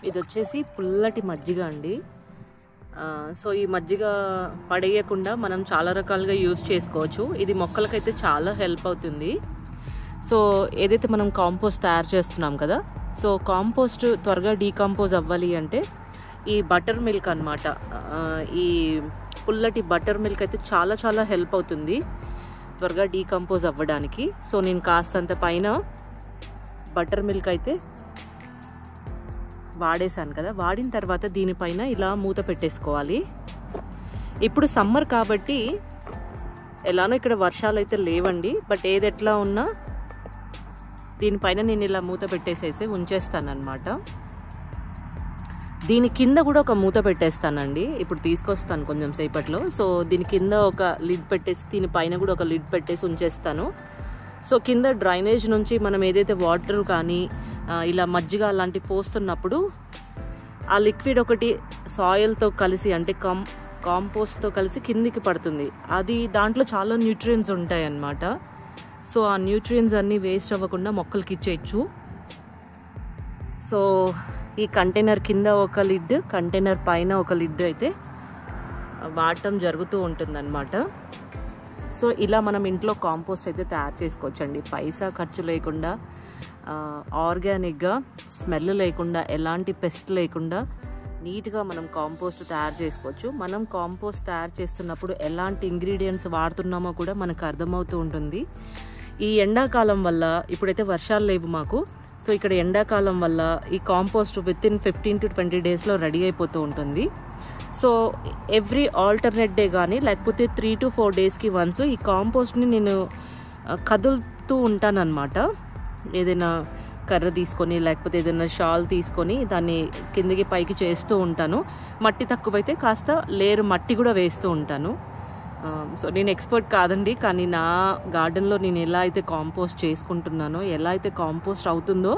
ఇది వచ్చేసి పుల్లటి మజ్జిగ అండి. సో ఈ మజ్జిగ పడేయకుండా మనం చాలా రకాలుగా యూజ్ చేసుకోవచ్చు. ఇది మొక్కలకైతే చాలా హెల్ప్ అవుతుంది. సో ఏదైతే మనం కాంపోస్ట్ తయారు చేస్తున్నాం కదా, సో కాంపోస్ట్ త్వరగా డీకంపోజ్ అవ్వాలి అంటే ఈ బటర్ మిల్క్ అన్నమాట, ఈ పుల్లటి బటర్ మిల్క్ అయితే చాలా చాలా హెల్ప్ అవుతుంది త్వరగా డీకంపోజ్ అవ్వడానికి. సో నేను కాస్తంత పైన బటర్ మిల్క్ అయితే వాడేసాను కదా, వాడిన తర్వాత దీనిపైన ఇలా మూత పెట్టేసుకోవాలి. ఇప్పుడు సమ్మర్ కాబట్టి ఎలానో ఇక్కడ వర్షాలు అయితే లేవండి, బట్ ఏది ఎట్లా ఉన్నా దీనిపైన నేను ఇలా మూత పెట్టేసేసి ఉంచేస్తాను అనమాట. దీని కింద కూడా ఒక మూత పెట్టేస్తానండి, ఇప్పుడు తీసుకొస్తాను కొంచెం సేపట్లో. సో దీని కింద ఒక లిడ్ పెట్టేసి దీనిపైన కూడా ఒక లిడ్ పెట్టేసి ఉంచేస్తాను. సో కింద డ్రైనేజ్ నుంచి మనం ఏదైతే వాటర్ కానీ ఇలా మజ్జిగ అలాంటివి పోస్తున్నప్పుడు ఆ లిక్విడ్ ఒకటి సాయిల్తో కలిసి అంటే కాంపోస్ట్తో కలిసి కిందికి పడుతుంది. అది దాంట్లో చాలా న్యూట్రియన్స్ ఉంటాయి అన్నమాట. సో ఆ న్యూట్రియన్స్ అన్నీ వేస్ట్ అవ్వకుండా మొక్కలకి ఇచ్చేయచ్చు. సో ఈ కంటైనర్ కింద ఒక లిడ్, కంటైనర్ పైన ఒక లిడ్ అయితే వాడటం జరుగుతూ ఉంటుందన్నమాట. సో ఇలా మనం ఇంట్లో కాంపోస్ట్ అయితే తయారు చేసుకోవచ్చండి, పైసా ఖర్చు లేకుండా, ఆర్గానిక్గా, స్మెల్ లేకుండా, ఎలాంటి పెస్ట్ లేకుండా నీట్గా మనం కాంపోస్ట్ తయారు చేసుకోవచ్చు. మనం కాంపోస్ట్ తయారు చేస్తున్నప్పుడు ఎలాంటి ఇంగ్రీడియంట్స్ వాడుతున్నామో కూడా మనకు అర్థమవుతూ ఉంటుంది. ఈ ఎండాకాలం వల్ల, ఇప్పుడైతే వర్షాలు లేవు మాకు, సో ఇక్కడ ఎండాకాలం వల్ల ఈ కాంపోస్ట్ వితిన్ 15 to 20 డేస్లో రెడీ అయిపోతూ ఉంటుంది. సో ఎవ్రీ ఆల్టర్నేట్ డే కానీ లేకపోతే 3 to 4 డేస్కి వన్స్ ఈ కాంపోస్ట్ని నేను కదులుతూ ఉంటానన్నమాట. ఏదైనా కర్ర తీసుకొని లేకపోతే ఏదైనా షాల్ తీసుకొని దాన్ని కిందికి పైకి చేస్తూ ఉంటాను. మట్టి తక్కువైతే కాస్త లేరు మట్టి కూడా వేస్తూ ఉంటాను. సో నేను ఎక్స్పర్ట్ కాదండి, కానీ నా గార్డెన్లో నేను ఎలా అయితే కాంపోస్ట్ చేసుకుంటున్నానో, ఎలా అయితే కాంపోస్ట్ అవుతుందో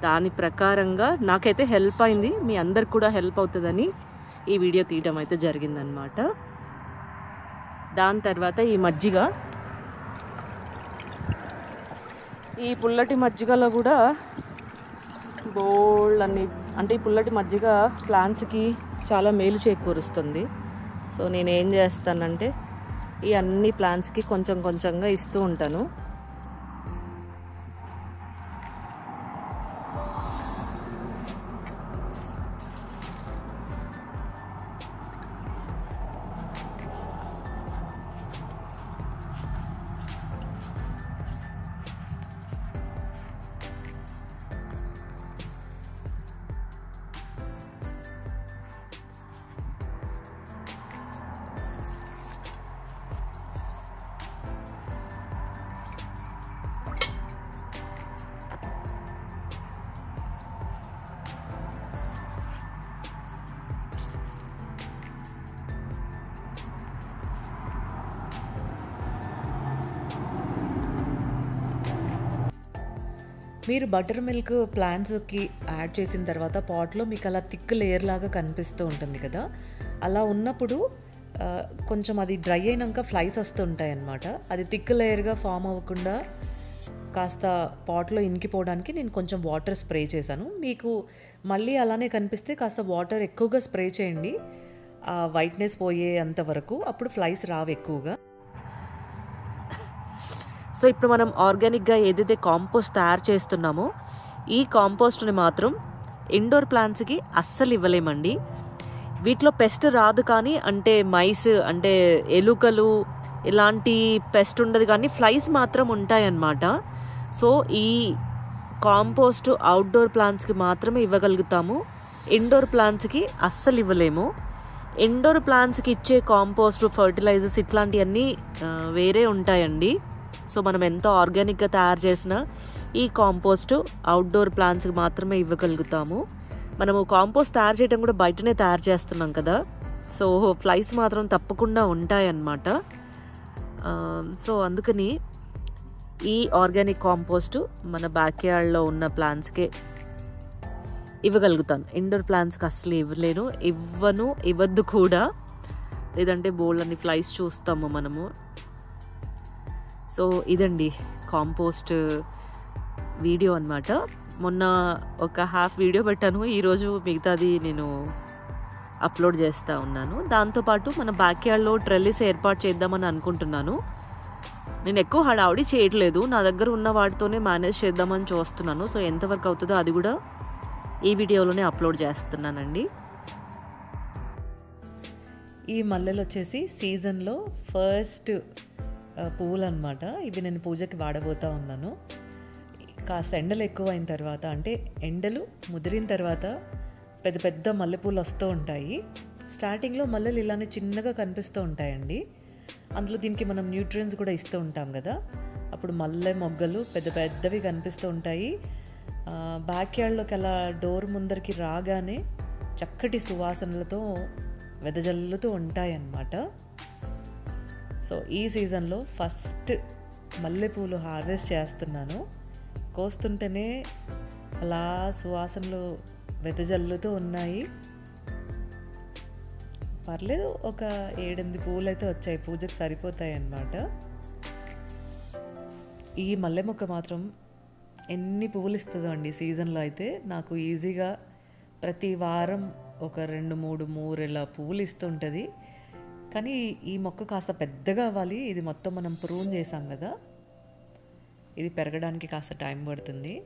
దాని ప్రకారంగా నాకైతే హెల్ప్ అయింది. మీ అందరికి కూడా హెల్ప్ అవుతుందని ఈ వీడియో తీయడం అయితే జరిగిందనమాట. దాని తర్వాత ఈ మజ్జిగ, ఈ పుల్లటి మజ్జిగలో కూడా బోల్డ్ అన్ని, అంటే ఈ పుల్లటి మజ్జిగ ప్లాంట్స్కి చాలా మేలు చేకూరుస్తుంది. సో నేను ఏం చేస్తానంటే ఈ అన్ని ప్లాంట్స్కి కొంచెం కొంచెంగా ఇస్తూ ఉంటాను. మీరు బటర్ మిల్క్ ప్లాంట్స్కి యాడ్ చేసిన తర్వాత పాట్లో మీకు అలా థిక్ లేయర్ లాగా కనిపిస్తూ ఉంటుంది కదా, అలా ఉన్నప్పుడు కొంచెం అది డ్రై అయినాక ఫ్లైస్ వస్తుంటాయి అన్నమాట. అది థిక్ లేయర్గా ఫామ్ అవ్వకుండా కాస్త పాట్లో ఇనికిపోవడానికి నేను కొంచెం వాటర్ స్ప్రే చేశాను. మీకు మళ్ళీ అలానే కనిపిస్తే కాస్త వాటర్ ఎక్కువగా స్ప్రే చేయండి, ఆ వైట్నెస్ పోయే అంతవరకు, అప్పుడు ఫ్లైస్ రావు ఎక్కువగా. సో ఇప్పుడు మనం ఆర్గానిక్గా ఏదైతే కాంపోస్ట్ తయారు చేస్తున్నామో ఈ కాంపోస్ట్ని మాత్రం ఇండోర్ ప్లాంట్స్కి అస్సలు ఇవ్వలేమండి. వీటిలో పెస్ట్ రాదు, కానీ అంటే మైస్ అంటే ఎలుకలు ఇలాంటి పెస్ట్ ఉండదు, కానీ ఫ్లైస్ మాత్రం ఉంటాయన్నమాట. సో ఈ కాంపోస్ట్ అవుట్డోర్ ప్లాంట్స్కి మాత్రమే ఇవ్వగలుగుతాము, ఇండోర్ ప్లాంట్స్కి అస్సలు ఇవ్వలేము. ఇండోర్ ప్లాంట్స్కి ఇచ్చే కాంపోస్ట్, ఫర్టిలైజర్స్ ఇట్లాంటివన్నీ వేరే ఉంటాయండి. సో మనం ఎంతో ఆర్గానిక్గా తయారు చేసిన ఈ కాంపోస్ట్ అవుట్డోర్ ప్లాంట్స్కి మాత్రమే ఇవ్వగలుగుతాము. మనము కాంపోస్ట్ తయారు చేయడం కూడా బయటనే తయారు చేస్తున్నాం కదా, సో ఫ్లైస్ మాత్రం తప్పకుండా ఉంటాయన్నమాట. సో అందుకని ఈ ఆర్గానిక్ కాంపోస్ట్ మన బ్యాక్ యార్డ్లో ఉన్న ప్లాంట్స్కే ఇవ్వగలుగుతాను. ఇండోర్ ప్లాంట్స్కి అస్సలు ఇవ్వలేను, ఇవ్వద్దు కూడా, లేదంటే బోల్డ్ అన్ని ఫ్లైస్ చూస్తాము మనము. సో ఇదండి కాంపోస్ట్ వీడియో అనమాట. మొన్న ఒక హాఫ్ వీడియో పెట్టాను, ఈరోజు మిగతాది నేను అప్లోడ్ చేస్తూ ఉన్నాను. దాంతోపాటు మన బ్యాక్ యార్డ్లో ట్రెల్లిస్ ఏర్పాటు చేద్దామని అనుకుంటున్నాను. నేను ఎక్కువ హడావుడి చేయట్లేదు, నా దగ్గర ఉన్న వాటితోనే మేనేజ్ చేద్దామని చూస్తున్నాను. సో ఎంతవరకు అవుతుందో అది కూడా ఈ వీడియోలోనే అప్లోడ్ చేస్తున్నానండి. ఈ మల్లెలు వచ్చేసి సీజన్లో ఫస్ట్ పువ్వులు అనమాట. ఇవి నేను పూజకి వాడబోతూ ఉన్నాను. కాస్త ఎండలు ఎక్కువ అయిన తర్వాత, అంటే ఎండలు ముదిరిన తర్వాత పెద్ద పెద్ద మల్లెపూలు వస్తూ ఉంటాయి. స్టార్టింగ్లో మల్లెలు ఇలానే చిన్నగా కనిపిస్తూ ఉంటాయండి. అందులో దీనికి మనం న్యూట్రియన్స్ కూడా ఇస్తూ ఉంటాం కదా, అప్పుడు మల్లె మొగ్గలు పెద్ద పెద్దవి కనిపిస్తూ ఉంటాయి. బ్యాక్ యార్డ్లోకి అలా డోర్ ముందరికి రాగానే చక్కటి సువాసనలతో వెదజల్లుతూ ఉంటాయి అన్నమాట. సో ఈ సీజన్లో ఫస్ట్ మల్లెపూలు హార్వెస్ట్ చేస్తున్నాను. కోస్తుంటేనే అలా సువాసనలు వెదజల్లుతూ ఉన్నాయి. పర్లేదు, ఒక 7-8 పువ్వులు అయితే వచ్చాయి, పూజకు సరిపోతాయి అన్నమాట. ఈ మల్లె మొక్క మాత్రం ఎన్ని పువ్వులు ఇస్తుందో అండి సీజన్లో అయితే. నాకు ఈజీగా ప్రతి వారం ఒక 2-3 మూరెల పువ్వులు ఇస్తుంటుంది. కానీ ఈ మొక్క కాస్త పెద్దగా అవ్వాలి. ఇది మొత్తం మనం ప్రూన్ చేసాం కదా, ఇది పెరగడానికి కాస్త టైం పడుతుంది.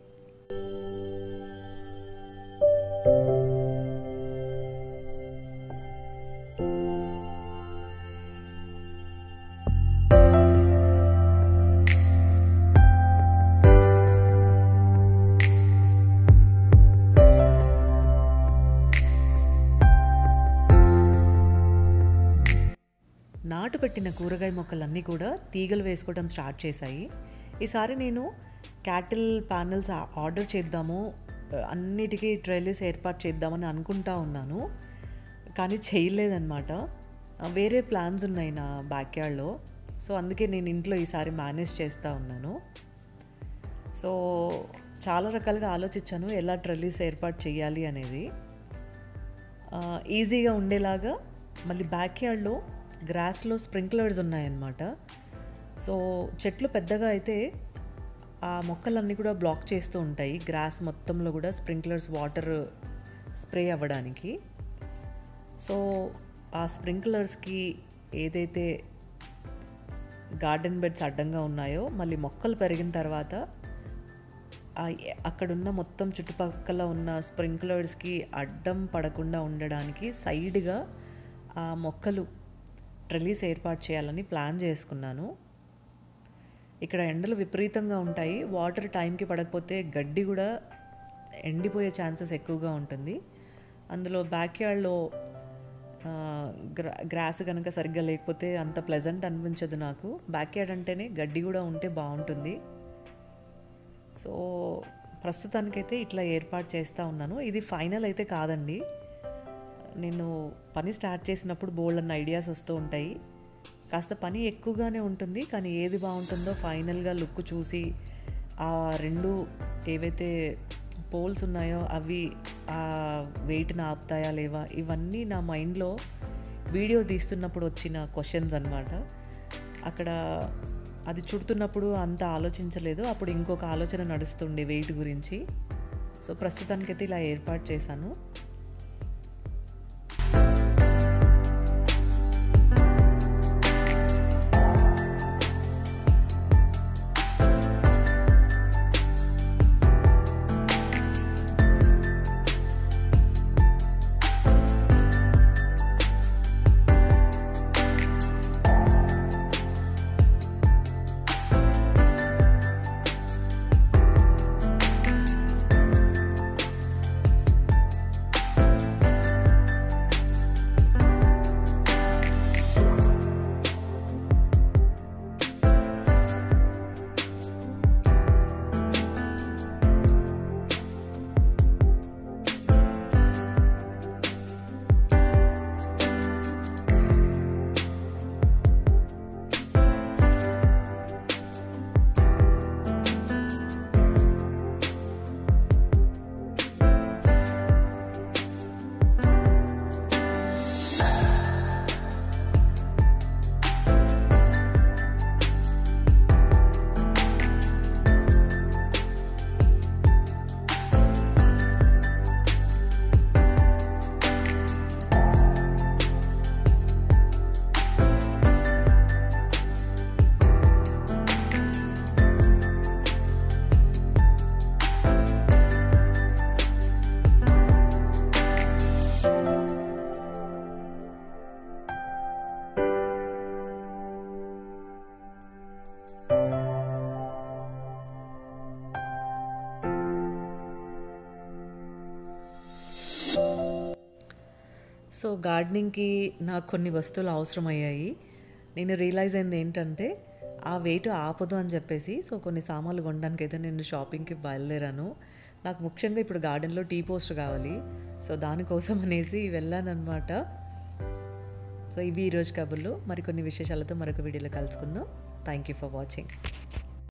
నాటు పెట్టిన కూరగాయ మొక్కలన్నీ కూడా తీగలు వేసుకోవడం స్టార్ట్ చేశాయి. ఈసారి నేను క్యాటిల్ ప్యానెల్స్ ఆర్డర్ చేద్దాము, అన్నిటికీ ట్రైలిస్ ఏర్పాటు చేద్దామని అనుకుంటా ఉన్నాను, కానీ చేయలేదన్నమాట. వేరే ప్లాన్స్ ఉన్నాయి నా బ్యాక్ యార్డ్లో. సో అందుకే నేను ఇంట్లో ఈసారి మేనేజ్ చేస్తూ ఉన్నాను. సో చాలా రకాలుగా ఆలోచించాను ఎలా ట్రైలిస్ ఏర్పాటు చేయాలి అనేది. ఈజీగా ఉండేలాగా మళ్ళీ బ్యాక్ యార్డ్లో గ్రాస్లో స్ప్రింక్లర్స్ ఉన్నాయన్నమాట. సో చెట్లు పెద్దగా అయితే ఆ మొక్కలన్నీ కూడా బ్లాక్ చేస్తూ ఉంటాయి, గ్రాస్ మొత్తంలో కూడా స్ప్రింక్లర్స్ వాటర్ స్ప్రే అవ్వడానికి. సో ఆ స్ప్రింక్లర్స్కి ఏదైతే గార్డెన్ బెడ్స్ అడ్డంగా ఉన్నాయో, మళ్ళీ మొక్కలు పెరిగిన తర్వాత అక్కడున్న మొత్తం చుట్టుపక్కల ఉన్న స్ప్రింక్లర్స్కి అడ్డం పడకుండా ఉండడానికి సైడ్గా ఆ మొక్కలు ట్రెల్లీస్ ఏర్పాటు చేయాలని ప్లాన్ చేసుకున్నాను. ఇక్కడ ఎండలు విపరీతంగా ఉంటాయి, వాటర్ టైంకి పడకపోతే గడ్డి కూడా ఎండిపోయే ఛాన్సెస్ ఎక్కువగా ఉంటుంది. అందులో బ్యాక్ యార్డ్లో గ్రాస్ కనుక సరిగ్గా లేకపోతే అంత ప్లెజెంట్ అనిపించదు నాకు. బ్యాక్ యార్డ్ అంటేనే గడ్డి కూడా ఉంటే బాగుంటుంది. సో ప్రస్తుతానికైతే ఇట్లా ఏర్పాటు చేస్తూ ఉన్నాను. ఇది ఫైనల్ అయితే కాదండి, నేను పని స్టార్ట్ చేసినప్పుడు బోల్డ్ అన్న ఐడియాస్ వస్తూ ఉంటాయి. కాస్త పని ఎక్కువగానే ఉంటుంది, కానీ ఏది బాగుంటుందో ఫైనల్గా లుక్ చూసి ఆ 2 ఏవైతే పోల్స్ ఉన్నాయో అవి ఆ వెయిట్ని ఆపుతాయా లేవా, ఇవన్నీ నా మైండ్లో వీడియో తీస్తున్నప్పుడు వచ్చిన క్వశ్చన్స్ అన్నమాట. అక్కడ అది చుడుతున్నప్పుడు అంత ఆలోచించలేదు, అప్పుడు ఇంకొక ఆలోచన నడుస్తుండే వెయిట్ గురించి. సో ప్రస్తుతానికైతే ఇలా ఏర్పాటు చేశాను. సో గార్డెనింగ్కి నాకు కొన్ని వస్తువులు అవసరమయ్యాయి. నేను రియలైజ్ అయింది ఏంటంటే ఆ వెయిట్ ఆపదు అని చెప్పేసి సో కొన్ని సామాన్లు కొనడానికి అయితే నేను షాపింగ్కి బయలుదేరాను. నాకు ముఖ్యంగా ఇప్పుడు గార్డెన్లో టీ పోస్ట్ కావాలి. సో దానికోసం అనేసి వెళ్ళానన్నమాట. సో ఇవి ఈరోజు కబుర్లు. మరికొన్ని విశేషాలతో మరొక వీడియోలో కలుసుకుందాం. Thank you for watching.